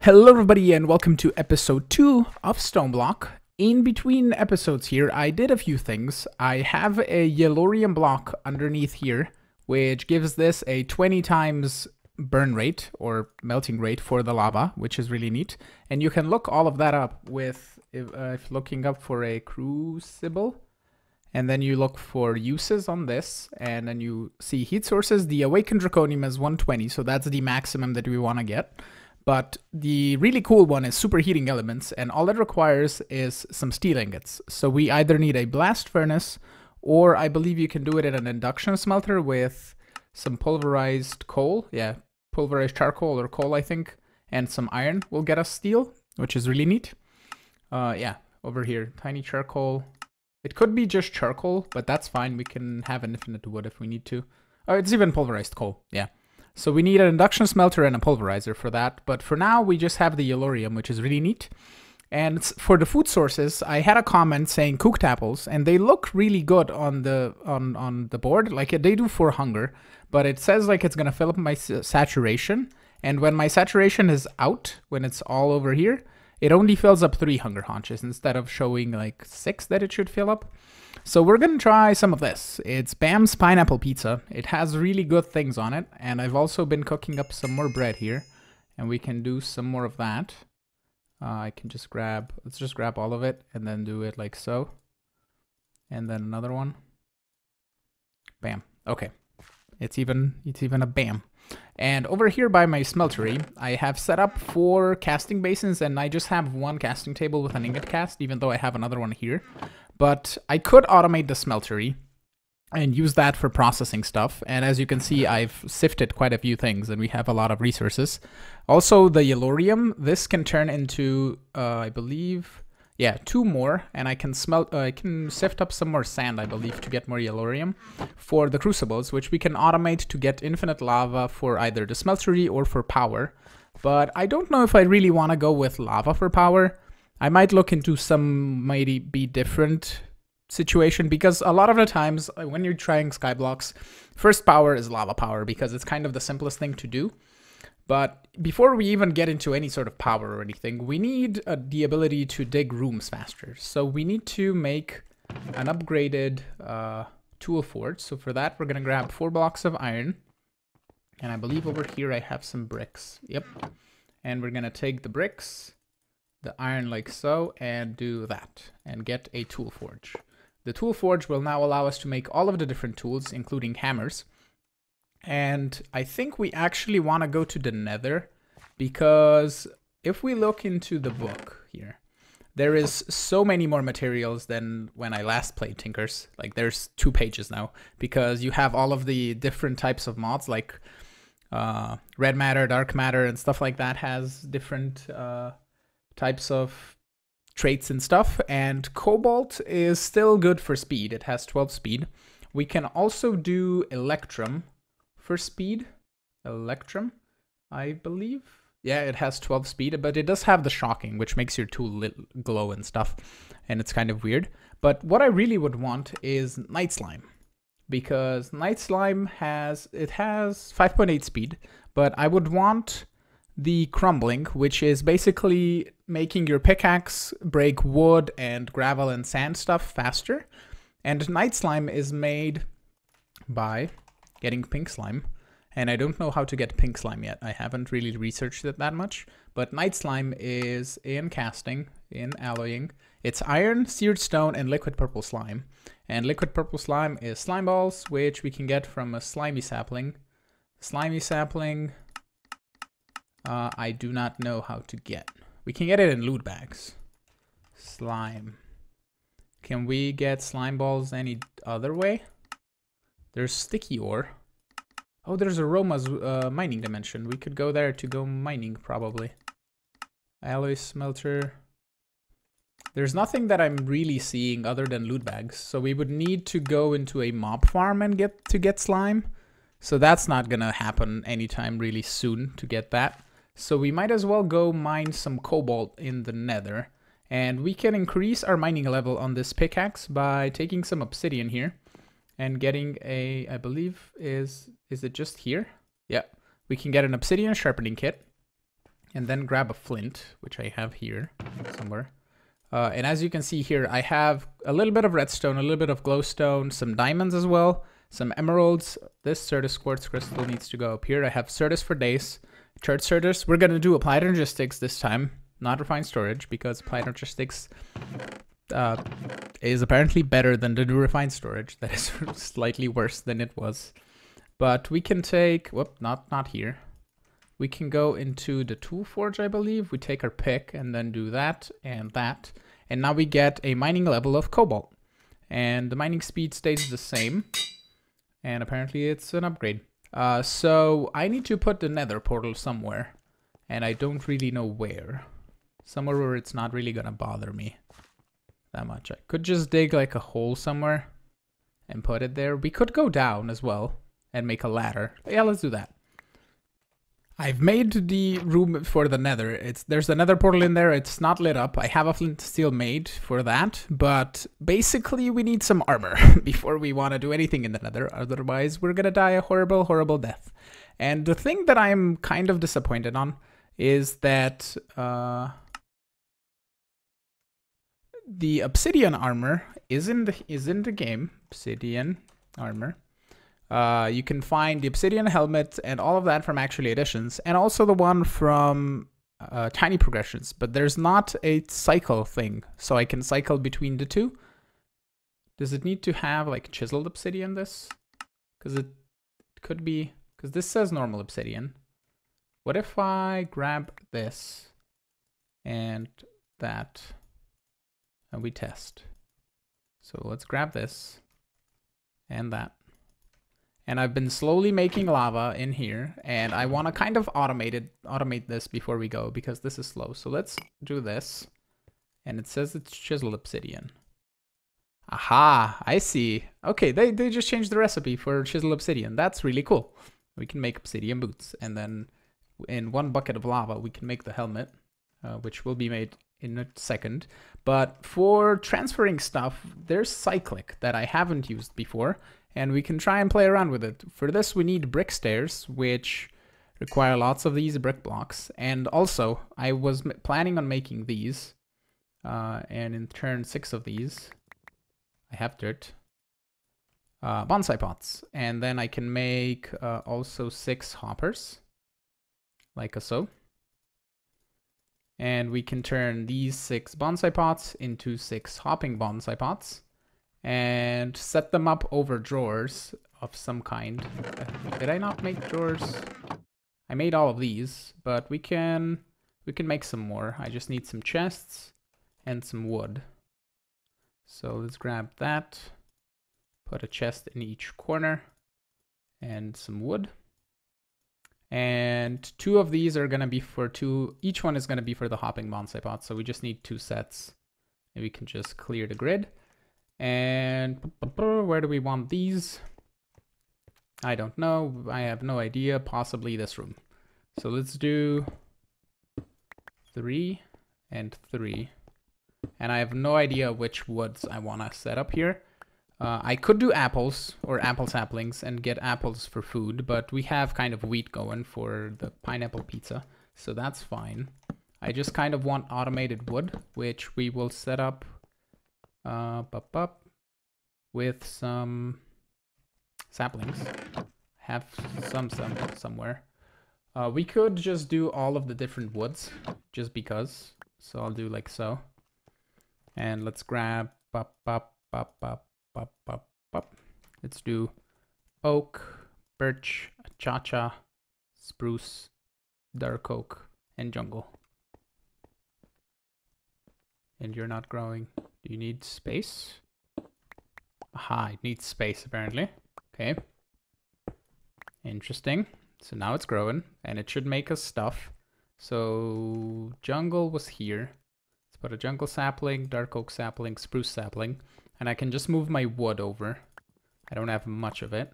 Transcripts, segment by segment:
Hello everybody and welcome to episode 2 of Stoneblock. In between episodes here, I did a few things. I have a yellorium block underneath here, which gives this a 20 times burn rate or melting rate for the lava, which is really neat. And you can look all of that up with if looking up for a crucible. And then you look for uses on this, and then you see heat sources. The awakened draconium is 120, so that's the maximum that we want to get. But the really cool one is superheating elements, and all it requires is some steel ingots. So we either need a blast furnace, or I believe you can do it in an induction smelter with some pulverized coal. Yeah, pulverized charcoal or coal, I think, and some iron will get us steel, which is really neat. Yeah, over here, tiny charcoal. It could be just charcoal, but that's fine. We can have an infinite wood if we need to. Oh, it's even pulverized coal, yeah. So we need an induction smelter and a pulverizer for that. But for now, we just have the yellorium, which is really neat. And for the food sources, I had a comment saying cooked apples, and they look really good on the board. Like they do for hunger, but it says like it's gonna fill up my saturation. And when my saturation is out, when it's all over here, it only fills up 3 hunger haunches instead of showing like 6 that it should fill up. So we're gonna try some of this. It's Bam's pineapple pizza. It has really good things on it, and I've also been cooking up some more bread here, and we can do some more of that. I can just grab, let's just grab all of it and then do it like so. And then another one. Bam. Okay. It's even a bam. And over here by my smeltery, I have set up 4 casting basins, and I just have 1 casting table with an ingot cast, even though I have another one here. But I could automate the smeltery and use that for processing stuff. And as you can see, I've sifted quite a few things, and we have a lot of resources. Also, the yellorium, this can turn into, I believe, yeah, 2 more, and I can sift up some more sand, I believe, to get more yellorium for the crucibles, which we can automate to get infinite lava for either the smeltery or for power. But I don't know if I really want to go with lava for power. I might look into some maybe be different situation, because a lot of the times when you're trying Skyblocks, first power is lava power because it's kind of the simplest thing to do. But before we even get into any sort of power or anything, we need the ability to dig rooms faster. So we need to make an upgraded tool forge. So for that, we're going to grab 4 blocks of iron. And I believe over here I have some bricks. Yep. And we're going to take the bricks, the iron like so, and do that. And get a tool forge. The tool forge will now allow us to make all of the different tools, including hammers. And I think we actually want to go to the Nether, because if we look into the book here, there is so many more materials than when I last played Tinkers. Like there's 2 pages now, because you have all of the different types of mods, like red matter, dark matter, and stuff like that has different types of traits and stuff. And cobalt is still good for speed. It has 12 speed. We can also do electrum for speed. Electrum, I believe. Yeah, it has 12 speed, but it does have the shocking, which makes your tool glow and stuff, and it's kind of weird. But what I really would want is night slime, because night slime has 5.8 speed, but I would want the crumbling, which is basically making your pickaxe break wood and gravel and sand stuff faster. And night slime is made by getting pink slime, and I don't know how to get pink slime yet. I haven't really researched it that much, but night slime is in casting, in alloying. It's iron, seared stone, and liquid purple slime. And liquid purple slime is slime balls, which we can get from a slimy sapling. Slimy sapling, I do not know how to get. We can get it in loot bags. Slime. Can we get slime balls any other way? There's sticky ore. Oh, there's Aroma's mining dimension. We could go there to go mining, probably. Alloy smelter. There's nothing that I'm really seeing other than loot bags. So we would need to go into a mob farm and get slime. So that's not gonna happen anytime really soon to get that. So we might as well go mine some cobalt in the Nether. And we can increase our mining level on this pickaxe by taking some obsidian here. And getting a, I believe, is it just here? Yeah, we can get an obsidian sharpening kit. and then grab a flint, which I have here somewhere. And as you can see here, I have a little bit of redstone, a little bit of glowstone, some diamonds as well, some emeralds. This Certus quartz crystal needs to go up here. I have Certus for days, church Certus. We're going to do applied logistics this time, not refined storage, because applied logistics is apparently better than the new refined storage. That is slightly worse than it was. But we can take, whoop, not here. We can go into the tool forge, I believe. We take our pick and then do that and that. And now we get a mining level of cobalt. And the mining speed stays the same. And apparently it's an upgrade. So I need to put the Nether portal somewhere. And I don't really know where. Somewhere where it's not really gonna bother me that much. I could just dig like a hole somewhere and put it there. We could go down as well and make a ladder. Yeah, let's do that. I've made the room for the Nether. There's the Nether portal in there. It's not lit up. I have a flint steel made for that, but basically we need some armor before we want to do anything in the Nether. Otherwise, we're gonna die a horrible, horrible death. And the thing that I'm kind of disappointed on is that the obsidian armor is in the game. Obsidian armor. You can find the obsidian helmet and all of that from actually editions, and also the one from tiny progressions, but there's not a cycle thing, so I can cycle between the two. Does it need to have like chiseled obsidian this? Because it could be, because this says normal obsidian. What if I grab this and that and we test? So let's grab this and that. And I've been slowly making lava in here, and I want to kind of automate this before we go, because this is slow. So let's do this, and it says it's chiseled obsidian. Aha, I see. Okay, they just changed the recipe for chiseled obsidian. That's really cool. We can make obsidian boots, and then in one bucket of lava, we can make the helmet, which will be made in a second. But for transferring stuff, there's cyclic that I haven't used before, and we can try and play around with it. For this, we need brick stairs, which require lots of these brick blocks. And also, I was planning on making these, and in turn 6 of these, I have dirt, bonsai pots. And then I can make also 6 hoppers, like so. And we can turn these 6 bonsai pots into 6 hopping bonsai pots, and set them up over drawers of some kind. Did I not make drawers? I made all of these, but we can make some more. I just need some chests and some wood. So let's grab that, put a chest in each corner, and some wood. And 2 of these are gonna be for each one is gonna be for the hopping bonsai pots. So we just need 2 sets, and we can just clear the grid. And where do we want these? I don't know. I have no idea. Possibly this room. So let's do 3 and 3. And I have no idea which woods I want to set up here. I could do apples or apple saplings and get apples for food, but we have kind of wheat going for the pineapple pizza, so that's fine. I just kind of want automated wood, which we will set up with some saplings. Have some somewhere. We could just do all of the different woods just because. So I'll do like so. And let's grab let's do oak, birch, cha-cha, spruce, dark oak, and jungle. And you're not growing. Do you need space? Aha, it needs space apparently. Okay. Interesting. So now it's growing and it should make us stuff. So jungle was here. Let's put a jungle sapling, dark oak sapling, spruce sapling. And I can just move my wood over. I don't have much of it.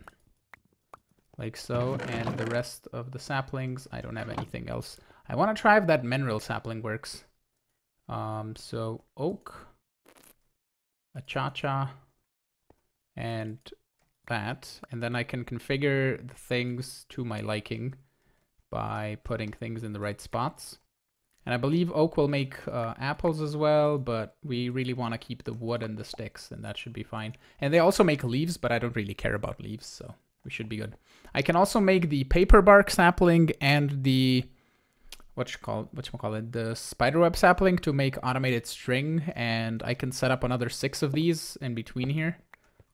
Like so. And the rest of the saplings, I don't have anything else. I want to try if that mineral sapling works. So oak, a cha-cha, and that. And then I can configure the things to my liking by putting things in the right spots. And I believe oak will make apples as well, but we really want to keep the wood and the sticks, and that should be fine. And they also make leaves, but I don't really care about leaves, so we should be good. I can also make the paper bark sapling and the the spiderweb sapling to make automated string, and I can set up another 6 of these in between here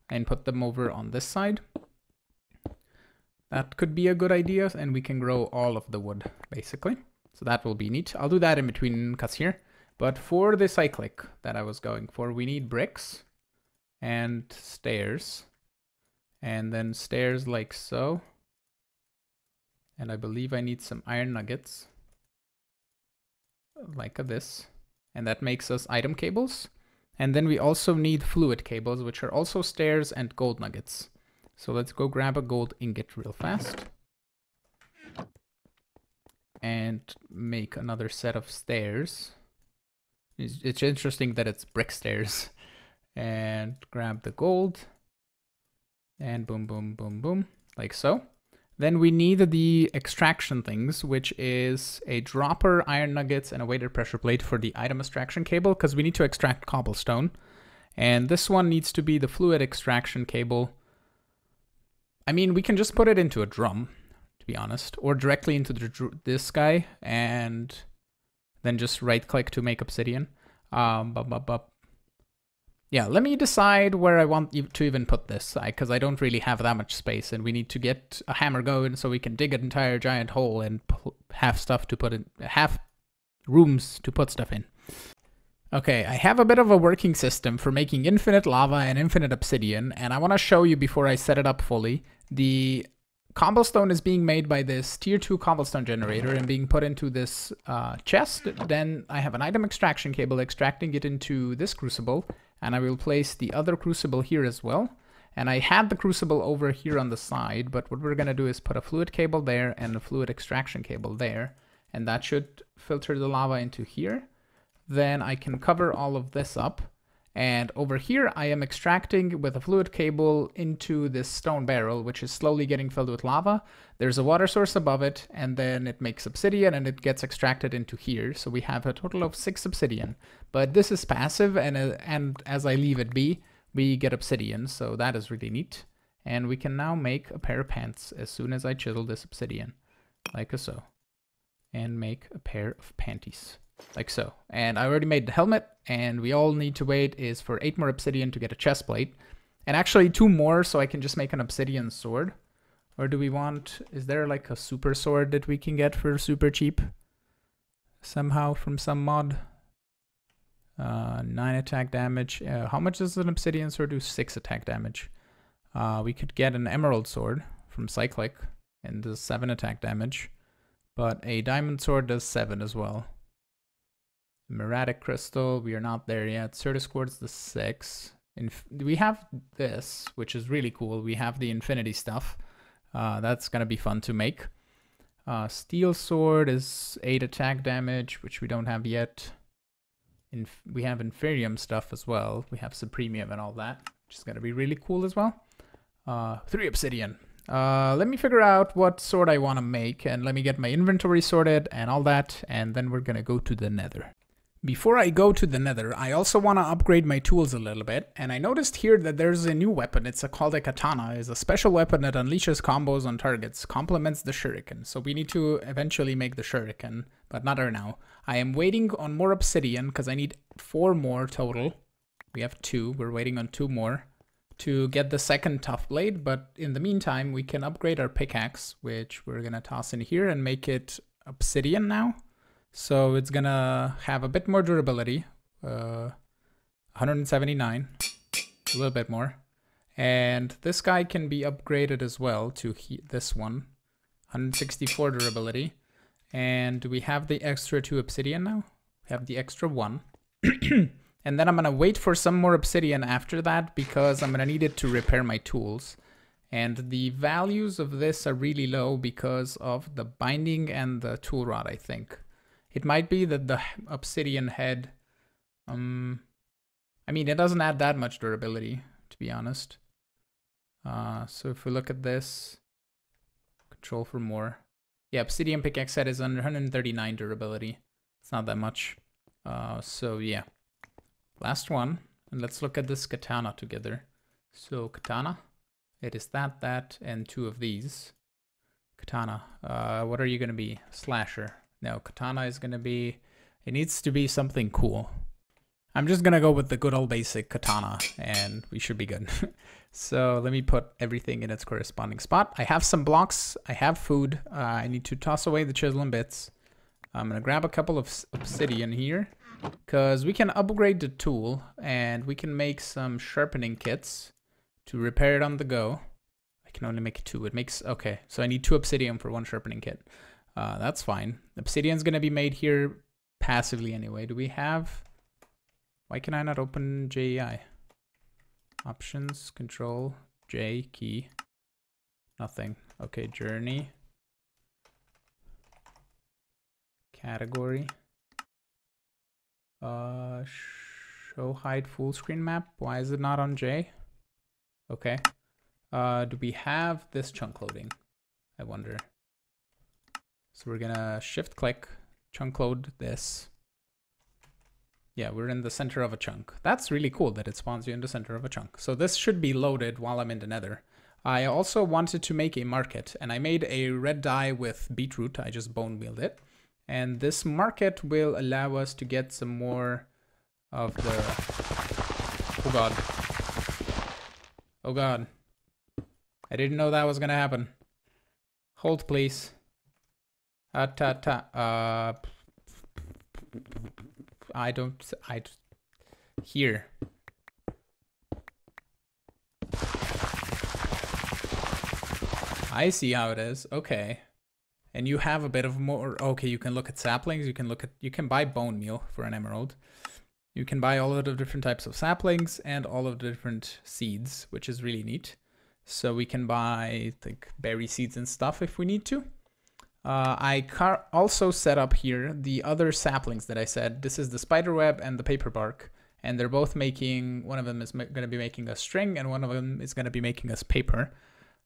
and put them over on this side. That could be a good idea, and we can grow all of the wood basically. So that will be neat. I'll do that in between cuts here. But for the cyclic that I was going for, we need bricks and stairs, and then stairs like so. And I believe I need some iron nuggets like this, and that makes us item cables. And then we also need fluid cables, which are also stairs and gold nuggets. So let's go grab a gold ingot real fast and make another set of stairs. It's interesting that it's brick stairs. And grab the gold and boom, boom, boom, boom, like so. Then we need the extraction things, which is a dropper, iron nuggets, and a weighted pressure plate for the item extraction cable, because we need to extract cobblestone. And this one needs to be the fluid extraction cable. I mean, we can just put it into a drum, to be honest, or directly into this guy, and then just right click to make obsidian. Yeah, let me decide where I want to even put this, because I don't really have that much space, and we need to get a hammer going so we can dig an entire giant hole and have stuff to put in, have rooms to put stuff in. Okay, I have a bit of a working system for making infinite lava and infinite obsidian, and I want to show you before I set it up fully. The cobblestone is being made by this tier 2 cobblestone generator and being put into this chest. Then I have an item extraction cable extracting it into this crucible, and I will place the other crucible here as well. And I had the crucible over here on the side, but what we're going to do is put a fluid cable there and a fluid extraction cable there, and that should filter the lava into here. Then I can cover all of this up. And over here, I am extracting with a fluid cable into this stone barrel, which is slowly getting filled with lava. There's a water source above it, and then it makes obsidian, and it gets extracted into here. So we have a total of 6 obsidian. But this is passive, and as I leave it be, we get obsidian. So that is really neat. And we can now make a pair of pants as soon as I chisel this obsidian, like so. And make a pair of panties. Like so. And I already made the helmet, and we all need to wait is for 8 more obsidian to get a chest plate. And actually 2 more, so I can just make an obsidian sword. Or do we want, is there like a super sword that we can get for super cheap? Somehow from some mod. 9 attack damage. How much does an obsidian sword do? 6 attack damage. We could get an emerald sword from Cyclic and does 7 attack damage. But a diamond sword does 7 as well. Meratic crystal, we are not there yet. Certus quartz, the 6. We have this, which is really cool. We have the infinity stuff. That's gonna be fun to make. Steel sword is 8 attack damage, which we don't have yet. We have inferium stuff as well. We have supremium and all that, which is gonna be really cool as well. 3 obsidian. Let me figure out what sword I want to make, and let me get my inventory sorted and all that, and then we're gonna go to the Nether. Before I go to the Nether, I also want to upgrade my tools a little bit, and I noticed here that there's a new weapon. It's called a katana. It's a special weapon that unleashes combos on targets, complements the shuriken. So we need to eventually make the shuriken, but not right now. I am waiting on more obsidian because I need 4 more total. We have 2. We're waiting on 2 more to get the second tough blade, but in the meantime, we can upgrade our pickaxe, which we're going to toss in here and make it obsidian now. So it's gonna have a bit more durability, 179, a little bit more. And this guy can be upgraded as well to this one, 164 durability. And we have the extra 2 obsidian now. We have the extra 1. And then I'm gonna wait for some more obsidian after that because I'm gonna need it to repair my tools. And the values of this are really low because of the binding and the tool rod, I think. It might be that the obsidian head, I mean, it doesn't add that much durability, to be honest. So if we look at this, control for more. Yeah, obsidian pickaxe head is under 139 durability. It's not that much. So yeah. Last one. And let's look at this katana together. So katana. It is that, and 2 of these. Katana. What are you going to be? Slasher. No, katana is going to be... It needs to be something cool. I'm just going to go with the good old basic katana, and we should be good. So let me put everything in its corresponding spot. I have some blocks. I have food. I need to toss away the chisel and bits. I'm going to grab a couple of obsidian here, because we can upgrade the tool, and we can make some sharpening kits to repair it on the go. I can only make 2. It makes... Okay, so I need 2 obsidian for 1 sharpening kit. That's fine. Obsidian's going to be made here passively anyway. Do we have... Why can I not open JEI? Options, control, J, key. Nothing. Okay, journey. Category. Show hide full screen map. Why is it not on J? Okay. Do we have this chunk loading? I wonder. So we're gonna shift click, chunk load this. Yeah, we're in the center of a chunk. That's really cool that it spawns you in the center of a chunk. So this should be loaded while I'm in the Nether. I also wanted to make a market, and I made a red dye with beetroot. I just bone mealed it. And this market will allow us to get some more of the... Oh god. Oh god. I didn't know that was gonna happen. Hold, please. Here. I see how it is. Okay. And you have a bit of more. Okay, you can look at saplings. You can buy bone meal for an emerald. You can buy all of the different types of saplings and all of the different seeds, which is really neat. So we can buy like berry seeds and stuff if we need to. I also set up here the other saplings that I said. This is the spider web and the paper bark, and they're both making, one of them is going to be making us string and one of them is going to be making us paper.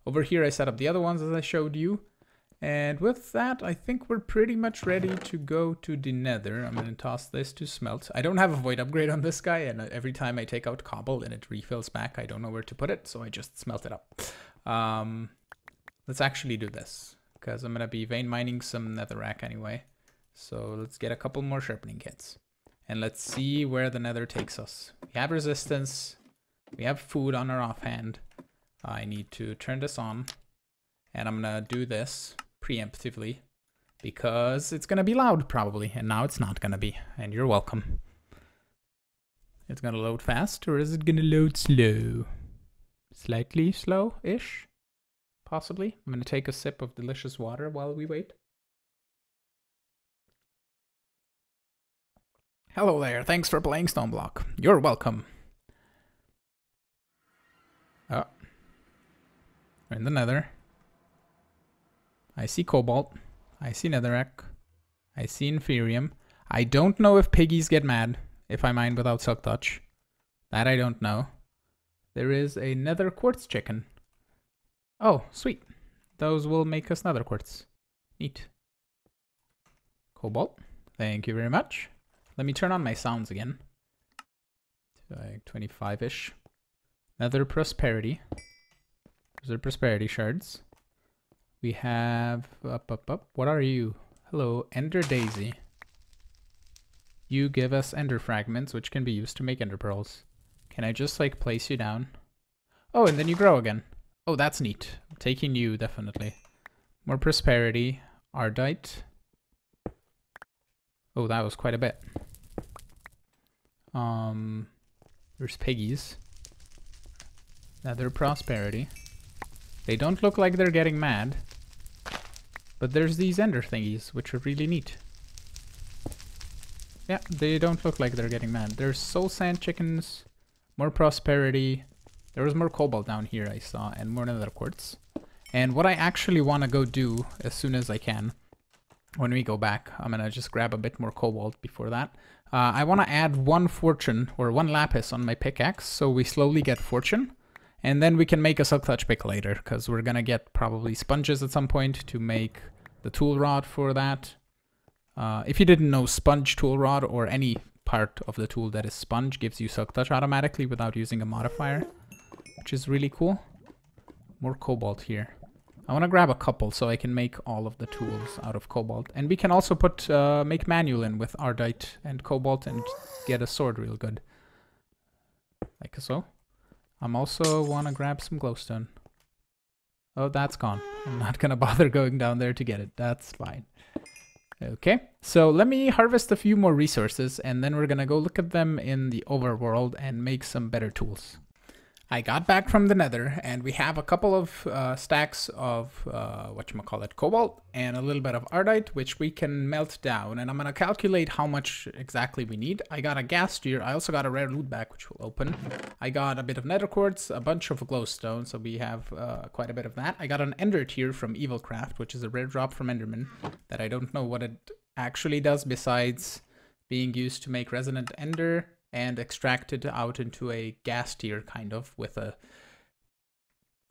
Over here I set up the other ones as I showed you. And with that, I think we're pretty much ready to go to the Nether. I'm going to toss this to smelt. I don't have a void upgrade on this guy, and every time I take out cobble and it refills back, I don't know where to put it, so I just smelt it up. Let's actually do this, because I'm going to be vein mining some netherrack anyway. So let's get a couple more sharpening kits. And let's see where the Nether takes us. We have resistance. We have food on our offhand. I need to turn this on. And I'm going to do this preemptively, because it's going to be loud probably. And now it's not going to be. And you're welcome. It's going to load fast, or is it going to load slow? Slightly slow-ish. Possibly. I'm going to take a sip of delicious water while we wait. Hello there, thanks for playing Stoneblock. You're welcome. Oh. We're in the Nether. I see cobalt. I see netherrack. I see inferium. I don't know if piggies get mad if I mine without silk touch. That I don't know. There is a nether quartz chicken. Oh, sweet. Those will make us nether quartz. Neat. Cobalt. Thank you very much. Let me turn on my sounds again. To like 25-ish. Nether prosperity. Those are prosperity shards. We have... Up. What are you? Hello, Ender Daisy. You give us ender fragments, which can be used to make ender pearls. Can I just like place you down? Oh, and then you grow again. Oh, that's neat. I'm taking you, definitely. More prosperity. Ardite. Oh, that was quite a bit. There's piggies. Nether prosperity. They don't look like they're getting mad. But there's these ender thingies, which are really neat. Yeah, they don't look like they're getting mad. There's soul sand chickens. More prosperity. There was more cobalt down here I saw, and more nether quartz. And what I actually want to go do as soon as I can, when we go back, I'm going to just grab a bit more cobalt before that. I want to add 1 fortune, or 1 lapis on my pickaxe, so we slowly get fortune. And then we can make a silk touch pick later, because we're going to get probably sponges at some point to make the tool rod for that. If you didn't know, sponge tool rod or any part of the tool that is sponge gives you silk touch automatically without using a modifier, which is really cool. More cobalt here. I want to grab a couple so I can make all of the tools out of cobalt. And we can also put make manual in with ardite and cobalt and get a sword real good. Like so. I'm also want to grab some glowstone. Oh, that's gone. I'm not going to bother going down there to get it. That's fine. Okay, so let me harvest a few more resources and then we're going to go look at them in the overworld and make some better tools. I got back from the Nether and we have a couple of stacks of whatchamacallit, cobalt and a little bit of ardite, which we can melt down. And I'm going to calculate how much exactly we need. I got a gas gear. I also got a rare loot bag, which will open. I got a bit of nether quartz, a bunch of glowstone. So we have quite a bit of that. I got an ender tear from Evilcraft, which is a rare drop from Enderman that I don't know what it actually does besides being used to make resonant ender and extracted out into a gas tier, kind of, with a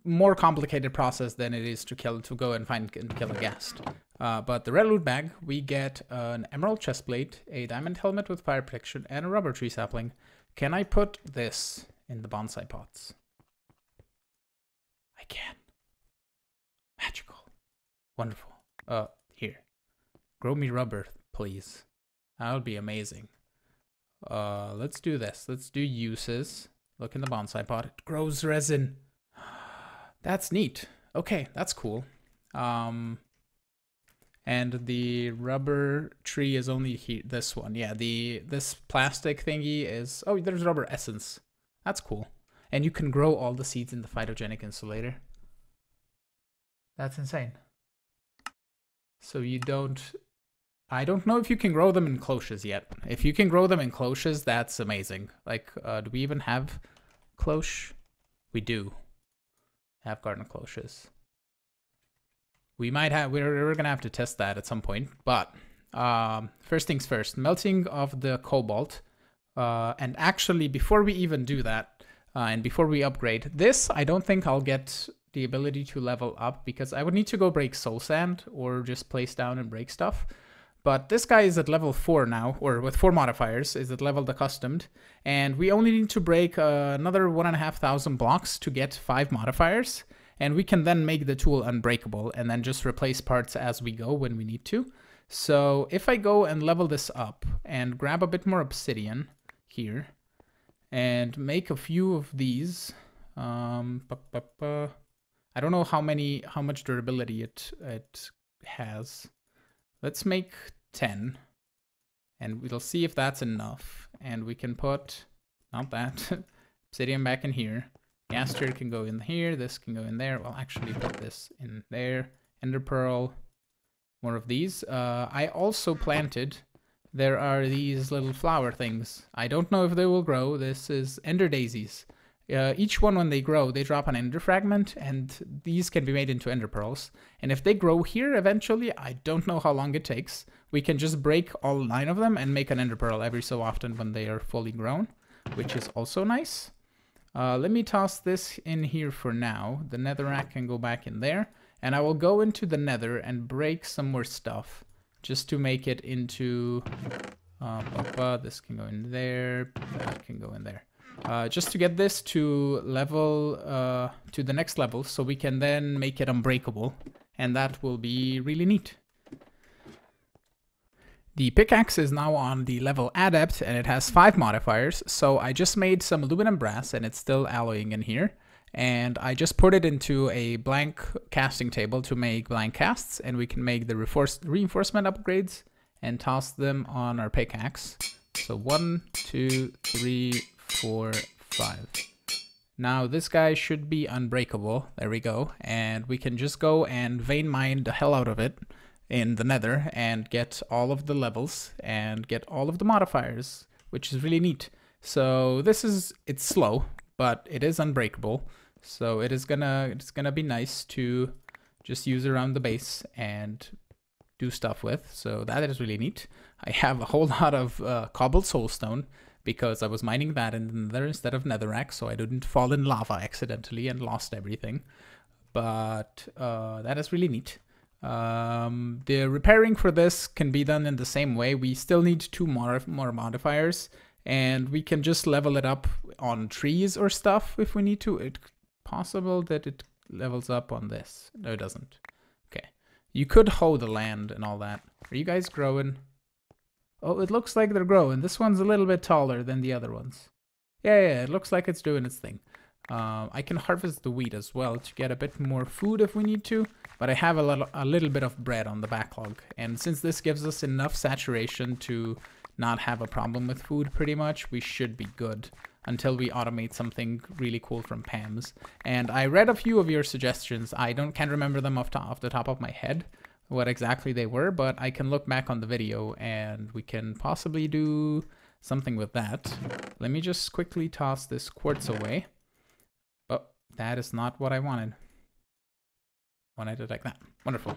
more complicated process than it is to go and find and kill a ghast. But the red loot bag, we get an emerald chestplate, a diamond helmet with fire protection, and a rubber tree sapling. Can I put this in the bonsai pots? I can. Magical. Wonderful. Here. Grow me rubber, please. That would be amazing. Let's do this. Let's do uses. Look in the bonsai pot. It grows resin. That's neat. Okay, that's cool. And the rubber tree is only here. This one, yeah. This plastic thingy is. Oh, there's rubber essence. That's cool. And you can grow all the seeds in the phytogenic insulator. That's insane. So you don't. I don't know if you can grow them in cloches yet. If you can grow them in cloches, that's amazing. Like, do we even have cloche? We do have garden cloches. We might have, we're gonna have to test that at some point. But first things first, melting of the cobalt. And actually, before we even do that, and before we upgrade this, I don't think I'll get the ability to level up because I would need to go break soul sand or just place down and break stuff. But this guy is at level 4 now, or with 4 modifiers, is at level accustomed. And we only need to break another 1,500 blocks to get 5 modifiers. And we can then make the tool unbreakable and then just replace parts as we go when we need to. So if I go and level this up and grab a bit more obsidian here and make a few of these, I don't know how much durability it has. Let's make 10 and we'll see if that's enough. And we can put, not that, obsidian back in here. Gas tier can go in here, this can go in there. Well, actually put this in there. Ender pearl, more of these. I also planted, there are these little flower things. I don't know if they will grow. This is ender daisies. Each one, when they grow, they drop an ender fragment, and these can be made into ender pearls. And if they grow here eventually, I don't know how long it takes. We can just break all 9 of them and make an ender pearl every so often when they are fully grown, which is also nice. Let me toss this in here for now. The netherrack can go back in there. And I will go into the nether and break some more stuff just to make it into... this can go in there, that can go in there. Just to get this to level, to the next level, so we can then make it unbreakable, and that will be really neat. The pickaxe is now on the level adept, and it has 5 modifiers, so I just made some aluminum brass, and it's still alloying in here, and I just put it into a blank casting table to make blank casts, and we can make the reinforcement upgrades and toss them on our pickaxe. So 1, 2, 3, 4, 5. Now this guy should be unbreakable. There we go. And we can just go and vein mine the hell out of it in the nether and get all of the levels and get all of the modifiers, which is really neat. So this is, it's slow, but it is unbreakable. So it's gonna be nice to just use around the base and do stuff with. So that is really neat. I have a whole lot of cobbled soulstone because I was mining that in the nether instead of netherrack, so I didn't fall in lava accidentally and lost everything. But that is really neat. The repairing for this can be done in the same way. We still need 2 more modifiers, and we can just level it up on trees or stuff if we need to. It's possible that it levels up on this. No, it doesn't. Okay. You could hoe the land and all that. Are you guys growing? Oh, it looks like they're growing. This one's a little bit taller than the other ones. Yeah, it looks like it's doing its thing. I can harvest the wheat as well to get a bit more food if we need to, but I have a little bit of bread on the backlog. And since this gives us enough saturation to not have a problem with food pretty much, we should be good until we automate something really cool from Pam's. And I read a few of your suggestions. I can't remember them off the top of my head, what exactly they were, but I can look back on the video and we can possibly do something with that. Let me just quickly toss this quartz away. Oh, that is not what I wanted. Wanted it like that. Wonderful.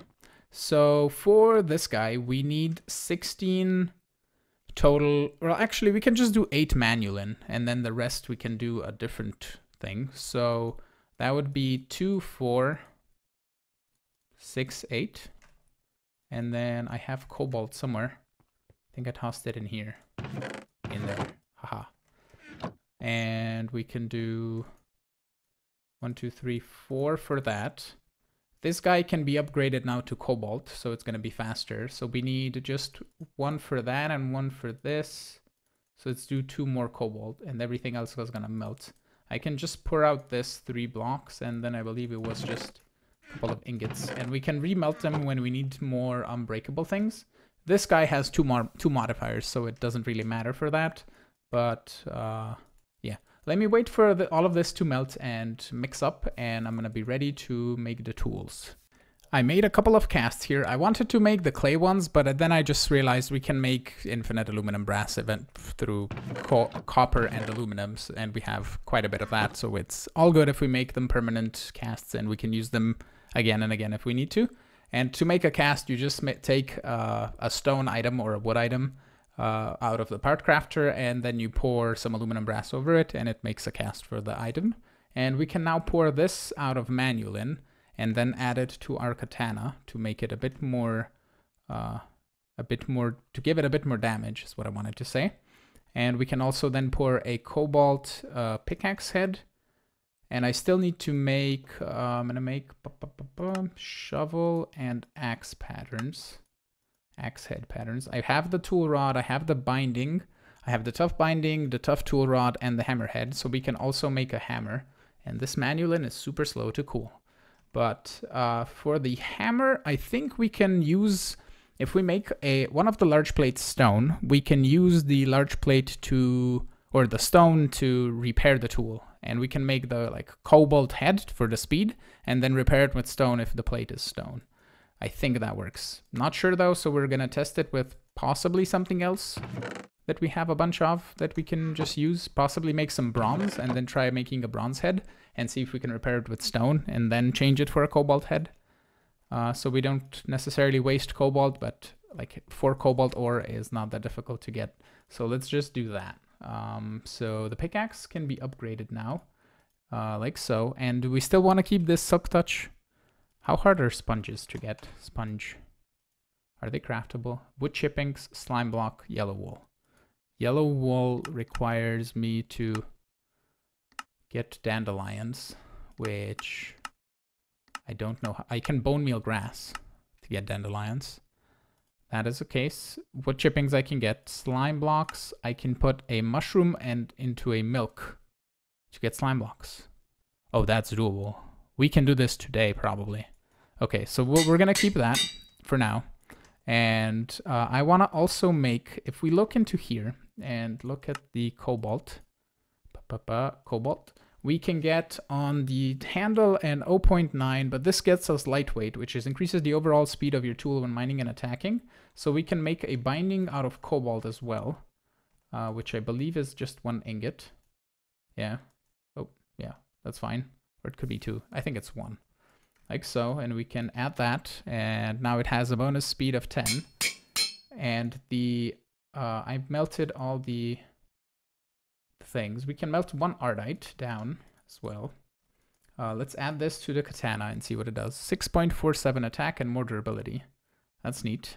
So for this guy, we need 16 total. Well, actually, we can just do 8 manual, and then the rest we can do a different thing. So that would be 2, 4, 6, 8. And then I have cobalt somewhere. I think I tossed it in here. In there. Haha. And we can do 1, 2, 3, 4 for that. This guy can be upgraded now to cobalt, so it's going to be faster. So we need just 1 for that and 1 for this. So let's do 2 more cobalt, and everything else is going to melt. I can just pour out this 3 blocks, and then I believe it was just a couple of ingots. And we can remelt them when we need more unbreakable things. This guy has 2 modifiers, so it doesn't really matter for that. But yeah, let me wait for all of this to melt and mix up, and I'm gonna be ready to make the tools. I made a couple of casts here. I wanted to make the clay ones, but then I just realized we can make infinite aluminum brass event through copper and aluminums, and we have quite a bit of that, so it's all good if we make them permanent casts, and we can use them again and again if we need to. And to make a cast, you just take a stone item or a wood item out of the part crafter, and then you pour some aluminum brass over it, and it makes a cast for the item. And we can now pour this out of manulin and then add it to our katana to make it a bit more, to give it a bit more damage is what I wanted to say. And we can also then pour a cobalt pickaxe head. And I still need to make, I'm gonna make shovel and axe patterns. Axe head patterns. I have the tool rod, I have the binding, I have the tough binding, the tough tool rod, and the hammer head, so we can also make a hammer. And this manulin is super slow to cool. But for the hammer, I think we can use, if we make one of the large plates stone, we can use the large plate to, or the stone to repair the tool. And we can make the cobalt head for the speed, and then repair it with stone if the plate is stone. I think that works. Not sure though, so we're gonna test it with possibly something else that we have a bunch of that we can just use. Possibly make some bronze and then try making a bronze head and see if we can repair it with stone and then change it for a cobalt head. So we don't necessarily waste cobalt, but 4 cobalt ore is not that difficult to get. So let's just do that. So the pickaxe can be upgraded now, like so. And do we still want to keep this silk touch? How hard are sponges to get? Sponge. Are they craftable? Wood chippings, slime block, yellow wool. Yellow wool requires me to get dandelions, which I don't know. I can bone meal grass to get dandelions. That is the case. Wood chippings I can get. Slime blocks, I can put a mushroom and into a milk to get slime blocks. Oh, that's doable. We can do this today, probably. Okay, so we're gonna keep that for now. And I wanna also make, if we look into here and look at the cobalt, cobalt, we can get on the handle an 0.9, but this gets us lightweight, which increases the overall speed of your tool when mining and attacking. So we can make a binding out of cobalt as well, which I believe is just 1 ingot. Yeah. Oh, yeah, that's fine. Or it could be 2. I think it's 1. Like so, and we can add that, and now it has a bonus speed of 10. And the I've melted all the things. We can melt 1 ardite down as well. Let's add this to the katana and see what it does. 6.47 attack and more durability. That's neat.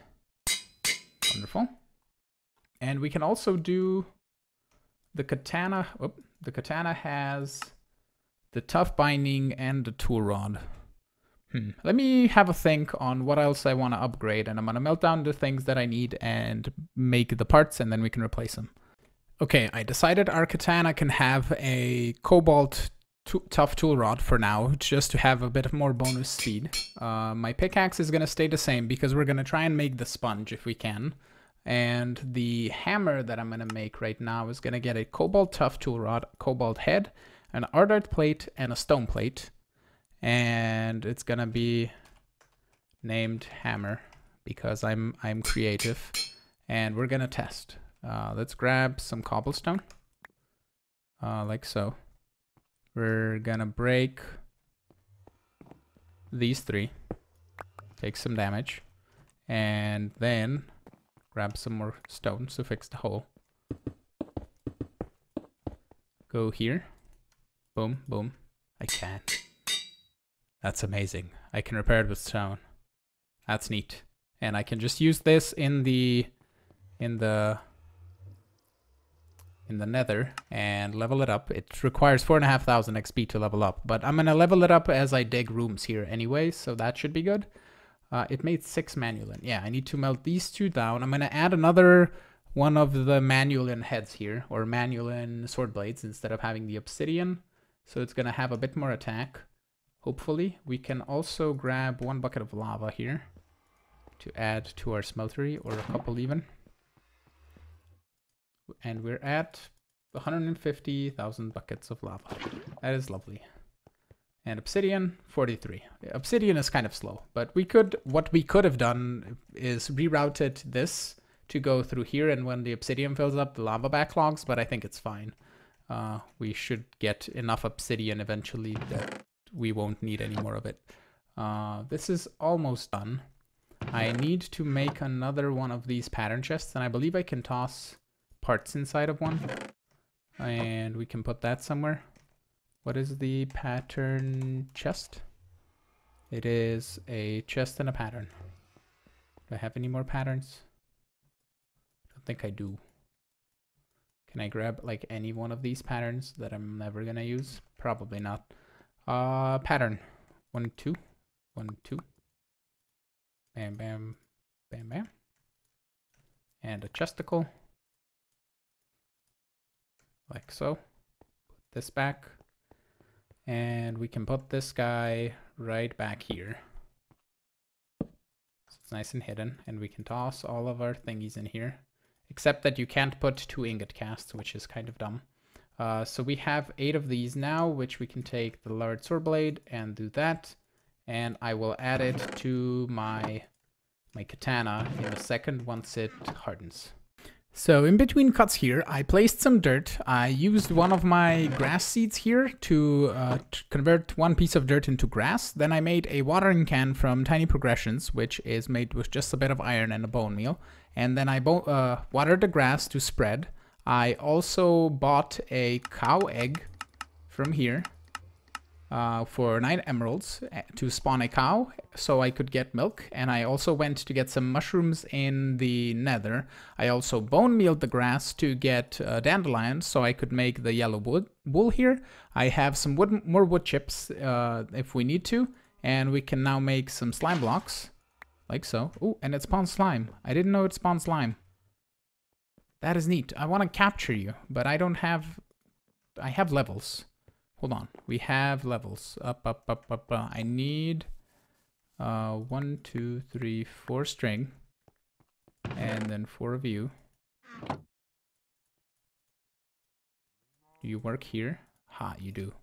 Wonderful. And we can also do the katana. Oh, the katana has the tough binding and the tool rod. Let me have a think on what else I want to upgrade, and I'm going to melt down the things that I need and make the parts, and then we can replace them. Okay, I decided our katana can have a cobalt tough tool rod for now, just to have a bit of more bonus speed. My pickaxe is going to stay the same because we're going to try and make the sponge if we can. And the hammer that I'm going to make right now is going to get a cobalt tough tool rod, cobalt head, an ardite plate, and a stone plate. And it's going to be named hammer because I'm creative. And we're going to test. Let's grab some cobblestone, like so. We're gonna break these three, take some damage, and then grab some more stones to fix the hole. Go here. Boom, boom. I can. That's amazing. I can repair it with stone. That's neat. And I can just use this in the Nether and level it up. It requires 4,500 XP to level up, but I'm gonna level it up as I dig rooms here anyway, so that should be good. It made 6 manualin. Yeah, I need to melt these 2 down. I'm gonna add another one of the manualin heads here, or manualin sword blades instead of having the obsidian. So it's gonna have a bit more attack, hopefully. We can also grab 1 bucket of lava here to add to our smeltery, or a couple even. And we're at 150,000 buckets of lava. That is lovely. And obsidian, 43. Obsidian is kind of slow, but what we could have done is rerouted this to go through here, and when the obsidian fills up, the lava backlogs, but I think it's fine. We should get enough obsidian eventually that we won't need any more of it. This is almost done. I need to make another one of these pattern chests, and I believe I can toss parts inside of one, and we can put that somewhere. What is the pattern chest? It is a chest and a pattern. Do I have any more patterns? I don't think I do. Can I grab like any one of these patterns that I'm never gonna use? Probably not. Pattern 1, 2, 1, 2. Bam, bam, bam, bam. And a chesticle. Like so. Put this back. And we can put this guy right back here. So it's nice and hidden. And we can toss all of our thingies in here. Except that you can't put 2 ingot casts, which is kind of dumb. So we have 8 of these now, which we can take the large sword blade and do that. And I will add it to my katana in a second once it hardens. So in between cuts here, I placed some dirt. I used one of my grass seeds here to convert 1 piece of dirt into grass. Then I made a watering can from Tiny Progressions, which is made with just a bit of iron and a bone meal. And then I watered the grass to spread. I also bought a cow egg from here for 9 emeralds to spawn a cow so I could get milk. And I also went to get some mushrooms in the Nether. I also bone mealed the grass to get dandelions so I could make the yellow wool here. I have some more wood chips if we need to, and we can now make some slime blocks like so. Oh, and it spawns slime. I didn't know it spawns slime. That is neat. I want to capture you, but I don't have... I have levels. Hold on, we have levels. Up. I need 1, 2, 3, 4 string, and then 4 of you. Do you work here? Ha, you do.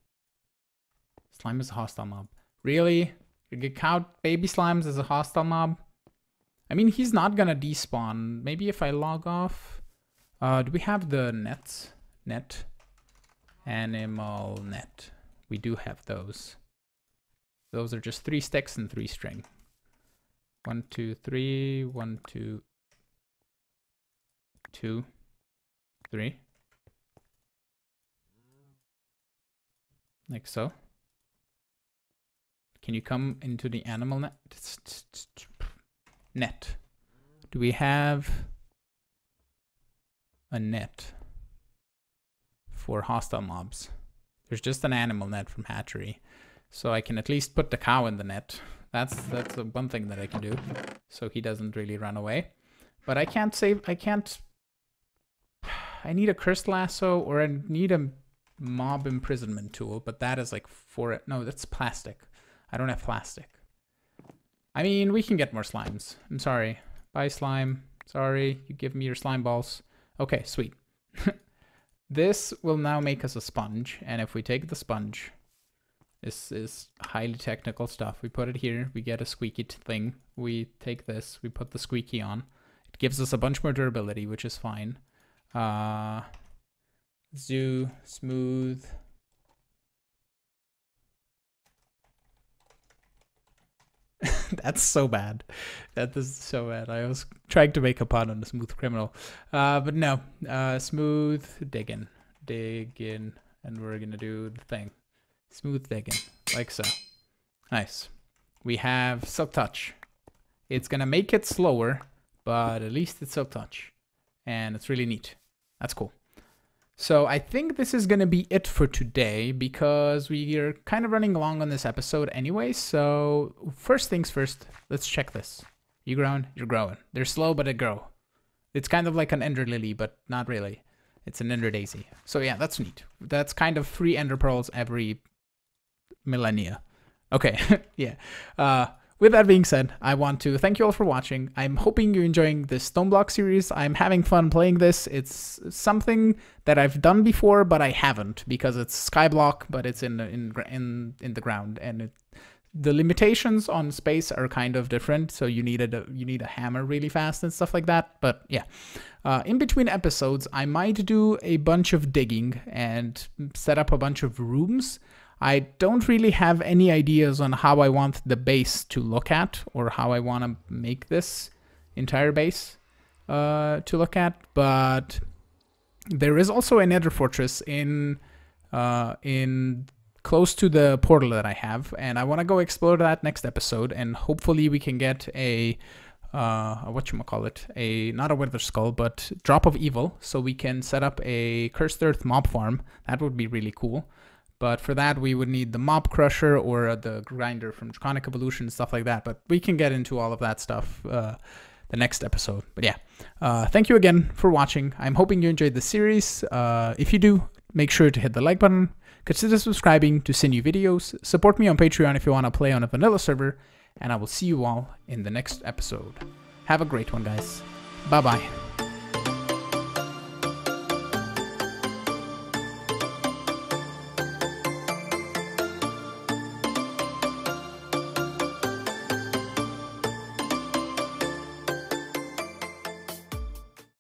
Slime is a hostile mob. Really? You get count baby slimes as a hostile mob? I mean, he's not gonna despawn. Maybe if I log off. Do we have the nets? Net. Animal net. We do have those. Those are just 3 sticks and 3 string. 1, 2, 3. 1, 2, 2, 3. Like so. Can you come into the animal net? Net. Do we have a net for hostile mobs? There's just an animal net from hatchery. So I can at least put the cow in the net. That's the one thing that I can do. So he doesn't really run away. But I can't save, I need a cursed lasso, or I need a mob imprisonment tool, but that is like no, that's plastic. I don't have plastic. I mean, we can get more slimes. I'm sorry. Bye, slime. Sorry, you give me your slime balls. Okay, sweet. This will now make us a sponge, and if we take the sponge, this is highly technical stuff. We put it here, we get a squeaky thing. We take this, we put the squeaky on. It gives us a bunch more durability, which is fine. Zoo, smooth. That's so bad. That is so bad. I was trying to make a pun on the smooth criminal. But no. Smooth digging. Dig in. And we're going to do the thing. Smooth digging. Like so. Nice. We have silk touch. It's going to make it slower, but at least it's silk touch. And it's really neat. That's cool. So I think this is going to be it for today, because we are kind of running along on this episode anyway. So first things first, let's check this. You growing? You're growing. They're slow, but they grow. It's kind of like an ender lily, but not really. It's an ender daisy. So yeah, that's neat. That's kind of 3 ender pearls every millennia. Okay, yeah. With that being said, I want to thank you all for watching. I'm hoping you're enjoying this Stoneblock series. I'm having fun playing this. It's something that I've done before, but I haven't, because it's Skyblock, but it's in the ground, and the limitations on space are kind of different. So you need a hammer really fast and stuff like that. But yeah, in between episodes, I might do a bunch of digging and set up a bunch of rooms. I don't really have any ideas on how I want the base to look at, or how I want to make this entire base to look at, but there is also a Nether fortress in close to the portal that I have, and I want to go explore that next episode, and hopefully we can get a whatchamacallit, not a wither skull, but drop of evil, so we can set up a cursed earth mob farm. That would be really cool. But for that, we would need the mob crusher or the grinder from Draconic Evolution and stuff like that. But we can get into all of that stuff the next episode. But yeah, thank you again for watching. I'm hoping you enjoyed the series. If you do, make sure to hit the like button. Consider subscribing to see new videos. Support me on Patreon if you want to play on a vanilla server. And I will see you all in the next episode. Have a great one, guys. Bye-bye.